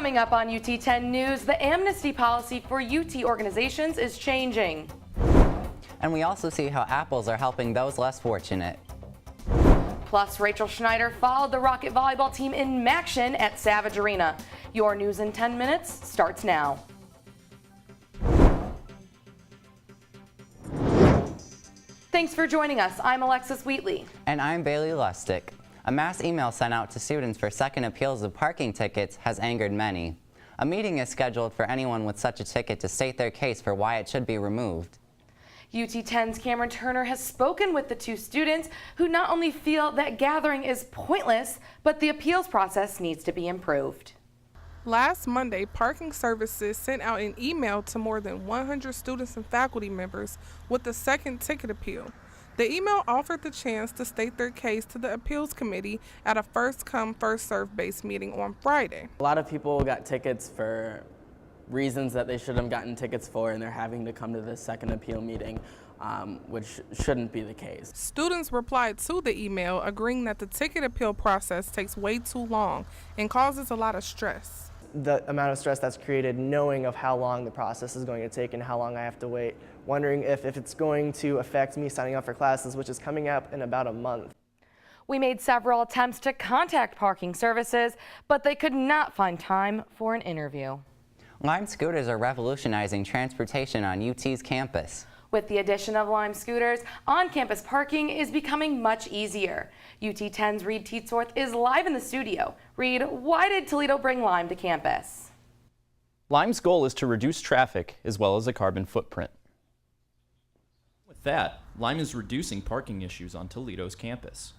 Coming up on UT 10 News, the amnesty policy for UT organizations is changing. And we also see how apples are helping those less fortunate. Plus, Rachel Schneider followed the Rocket volleyball team in action at Savage Arena. Your news in 10 minutes starts now. Thanks for joining us. I'm Alexis Wheatley. And I'm Bailey Lustig. A mass email sent out to students for second appeals of parking tickets has angered many. A meeting is scheduled for anyone with such a ticket to state their case for why it should be removed. UT 10's Cameron Turner has spoken with the two students who not only feel that gathering is pointless, but the appeals process needs to be improved. Last Monday, Parking Services sent out an email to more than 100 students and faculty members with the second ticket appeal. The email offered the chance to state their case to the appeals committee at a first-come, first-served based meeting on Friday. A lot of people got tickets for reasons that they shouldn't have gotten tickets for, and they're having to come to the second appeal meeting, which shouldn't be the case. Students replied to the email agreeing that the ticket appeal process takes way too long and causes a lot of stress. The amount of stress that's created knowing of how long the process is going to take and how long I have to wait, wondering if it's going to affect me signing up for classes, which is coming up in about a month. We made several attempts to contact Parking Services, but they could not find time for an interview. Lime scooters are revolutionizing transportation on UT's campus. With the addition of Lime scooters, on-campus parking is becoming much easier. UT 10's Reed Teetsworth is live in the studio. Reed, why did Toledo bring Lime to campus? Lime's goal is to reduce traffic as well as a carbon footprint. With that, Lime is reducing parking issues on Toledo's campus.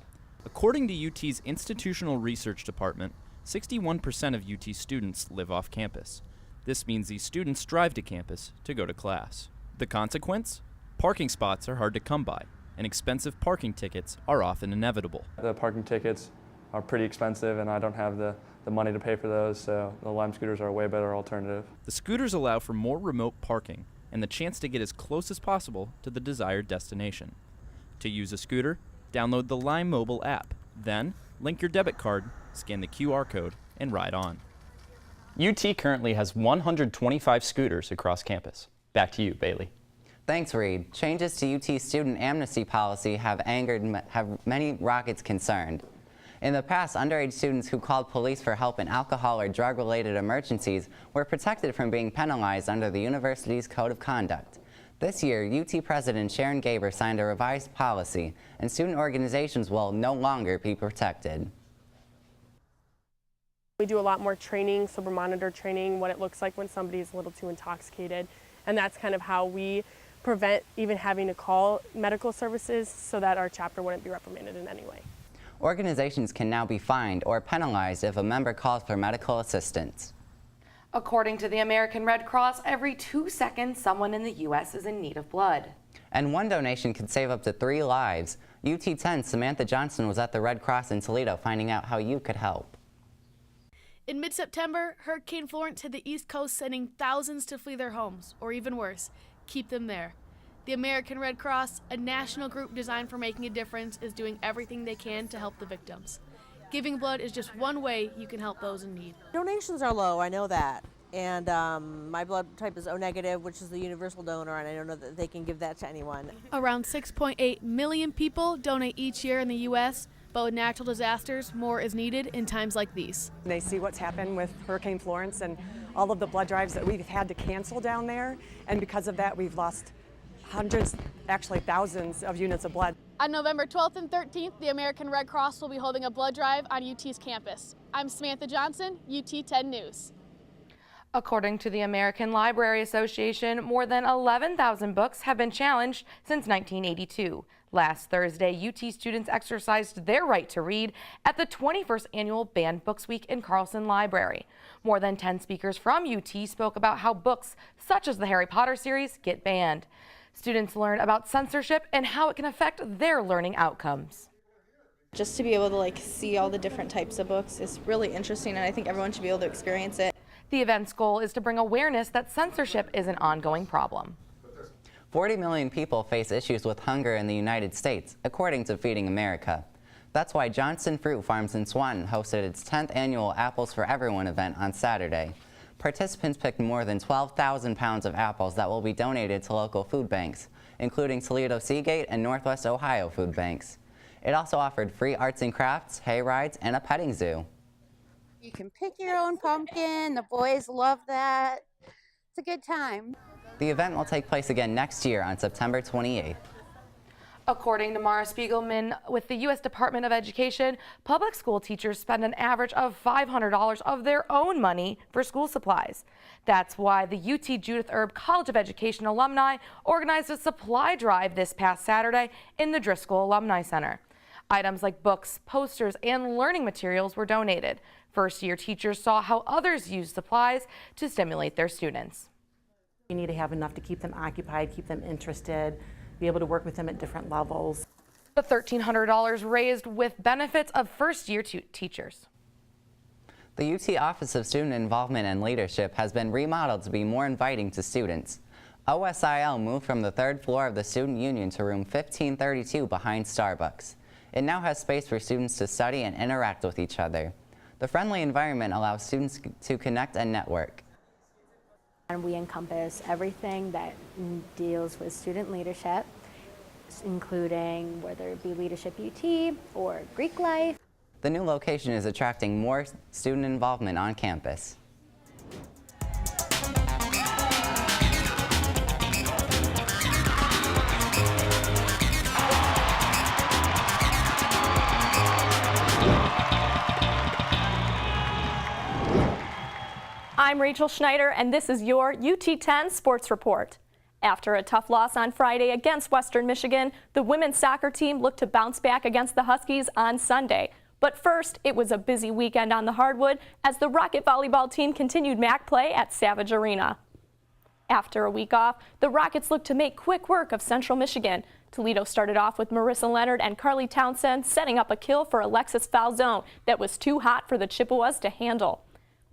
According to UT's Institutional Research Department, 61% of UT students live off campus. This means these students drive to campus to go to class. The consequence? Parking spots are hard to come by, and expensive parking tickets are often inevitable. The parking tickets are pretty expensive, and I don't have the money to pay for those, so the Lime scooters are a way better alternative. The scooters allow for more remote parking and the chance to get as close as possible to the desired destination. To use a scooter, download the Lime mobile app. Then, link your debit card, scan the QR code, and ride on. UT currently has 125 scooters across campus. Back to you, Bailey. Thanks, Reed. Changes to UT student amnesty policy have many Rockets concerned. In the past, underage students who called police for help in alcohol or drug-related emergencies were protected from being penalized under the university's code of conduct. This year, UT President Sharon Gaber signed a revised policy, and student organizations will no longer be protected. We do a lot more training, sober monitor training, what it looks like when somebody is a little too intoxicated. And that's kind of how we prevent even having to call medical services so that our chapter wouldn't be reprimanded in any way. Organizations can now be fined or penalized if a member calls for medical assistance. According to the American Red Cross, every 2 seconds someone in the U.S. is in need of blood. And one donation could save up to 3 lives. UT 10's Samantha Johnson was at the Red Cross in Toledo finding out how you could help. In mid-September, Hurricane Florence hit the East Coast, sending thousands to flee their homes, or even worse, keep them there. The American Red Cross, a national group designed for making a difference, is doing everything they can to help the victims. Giving blood is just one way you can help those in need. Donations are low, I know that. And my blood type is O negative, which is the universal donor, and I don't know that they can give that to anyone. Around 6.8 million people donate each year in the U.S., but with natural disasters, more is needed in times like these. They see what's happened with Hurricane Florence and all of the blood drives that we've had to cancel down there, and because of that we've lost hundreds, actually thousands of units of blood. On November 12th and 13th, the American Red Cross will be holding a blood drive on UT's campus. I'm Samantha Johnson, UT 10 News. According to the American Library Association, more than 11,000 books have been challenged since 1982. Last Thursday, UT students exercised their right to read at the 21st Annual Banned Books Week in Carlson Library. More than 10 speakers from UT spoke about how books such as the Harry Potter series get banned. Students learn about censorship and how it can affect their learning outcomes. Just to be able to see all the different types of books is really interesting, and I think everyone should be able to experience it. The event's goal is to bring awareness that censorship is an ongoing problem. 40 million people face issues with hunger in the United States, according to Feeding America. That's why Johnston Fruit Farms in Swanton hosted its 10th annual Apples for Everyone event on Saturday. Participants picked more than 12,000 pounds of apples that will be donated to local food banks, including Toledo Seagate and Northwest Ohio food banks. It also offered free arts and crafts, hay rides, and a petting zoo. You can pick your own pumpkin. The boys love that. It's a good time. The event will take place again next year on September 28th. According to Mara Spiegelman with the U.S. Department of Education, public school teachers spend an average of $500 of their own money for school supplies. That's why the UT Judith Erb College of Education alumni organized a supply drive this past Saturday in the Driscoll Alumni Center. Items like books, posters, and learning materials were donated. First-year teachers saw how others used supplies to stimulate their students. You need to have enough to keep them occupied, keep them interested, be able to work with them at different levels. The $1,300 raised with benefits of first-year teachers. The UT Office of Student Involvement and Leadership has been remodeled to be more inviting to students. OSIL moved from the 3rd floor of the Student Union to room 1532 behind Starbucks. It now has space for students to study and interact with each other. The friendly environment allows students to connect and network. And we encompass everything that deals with student leadership, including whether it be Leadership UT or Greek life. The new location is attracting more student involvement on campus. I'm Rachel Schneider, and this is your UT10 Sports Report. After a tough loss on Friday against Western Michigan, the women's soccer team looked to bounce back against the Huskies on Sunday. But first, it was a busy weekend on the hardwood as the Rocket volleyball team continued MAC play at Savage Arena. After a week off, the Rockets looked to make quick work of Central Michigan. Toledo started off with Marissa Leonard and Carly Townsend setting up a kill for Alexis Falzone that was too hot for the Chippewas to handle.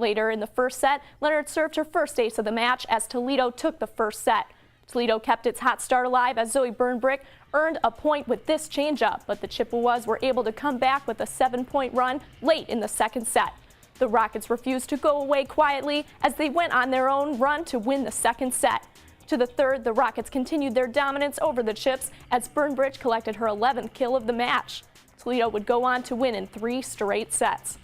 Later in the first set, Leonard served her first ace of the match as Toledo took the first set. Toledo kept its hot start alive as Zoe Burnbrick earned a point with this changeup, but the Chippewas were able to come back with a 7-point run late in the second set. The Rockets refused to go away quietly as they went on their own run to win the second set. To the third, the Rockets continued their dominance over the Chips as Burnbrick collected her 11th kill of the match. Toledo would go on to win in 3 straight sets.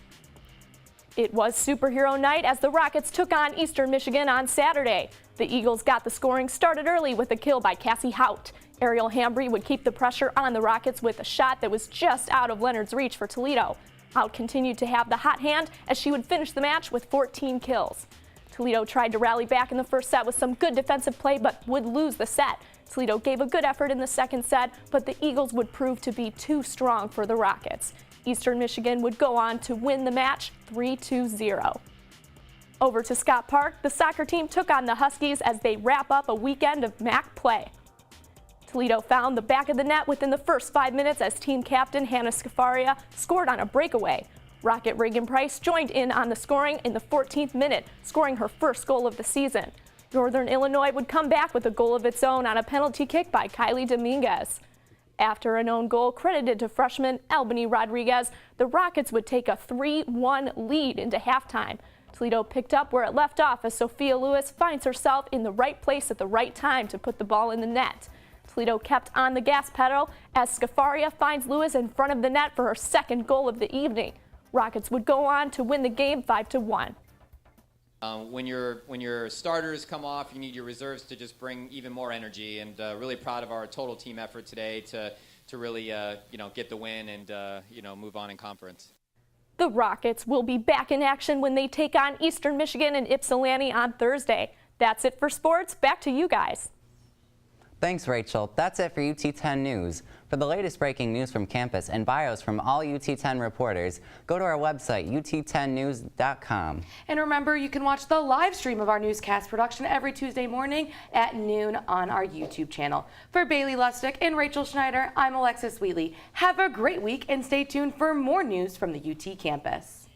It was superhero night as the Rockets took on Eastern Michigan on Saturday. The Eagles got the scoring started early with a kill by Cassie Hout. Ariel Hambry would keep the pressure on the Rockets with a shot that was just out of Leonard's reach for Toledo. Hout continued to have the hot hand as she would finish the match with 14 kills. Toledo tried to rally back in the first set with some good defensive play but would lose the set. Toledo gave a good effort in the second set, but the Eagles would prove to be too strong for the Rockets. Eastern Michigan would go on to win the match 3-0. Over to Scott Park, the soccer team took on the Huskies as they wrap up a weekend of MAC play. Toledo found the back of the net within the first 5 minutes as team captain Hannah Scafaria scored on a breakaway. Rocket Reagan Price joined in on the scoring in the 14th minute, scoring her first goal of the season. Northern Illinois would come back with a goal of its own on a penalty kick by Kylie Dominguez. After an own goal credited to freshman Albany Rodriguez, the Rockets would take a 3-1 lead into halftime. Toledo picked up where it left off as Sophia Lewis finds herself in the right place at the right time to put the ball in the net. Toledo kept on the gas pedal as Scafaria finds Lewis in front of the net for her second goal of the evening. Rockets would go on to win the game 5-1. When your starters come off, you need your reserves to just bring even more energy. And really proud of our total team effort today to really get the win and move on in conference. The Rockets will be back in action when they take on Eastern Michigan and Ypsilanti on Thursday. That's it for sports. Back to you guys. Thanks, Rachel. That's it for UT10 News. For the latest breaking news from campus and bios from all UT10 reporters, go to our website, ut10news.com. And remember, you can watch the live stream of our newscast production every Tuesday morning at noon on our YouTube channel. For Bailey Lustig and Rachel Schneider, I'm Alexis Wheatley. Have a great week and stay tuned for more news from the UT campus.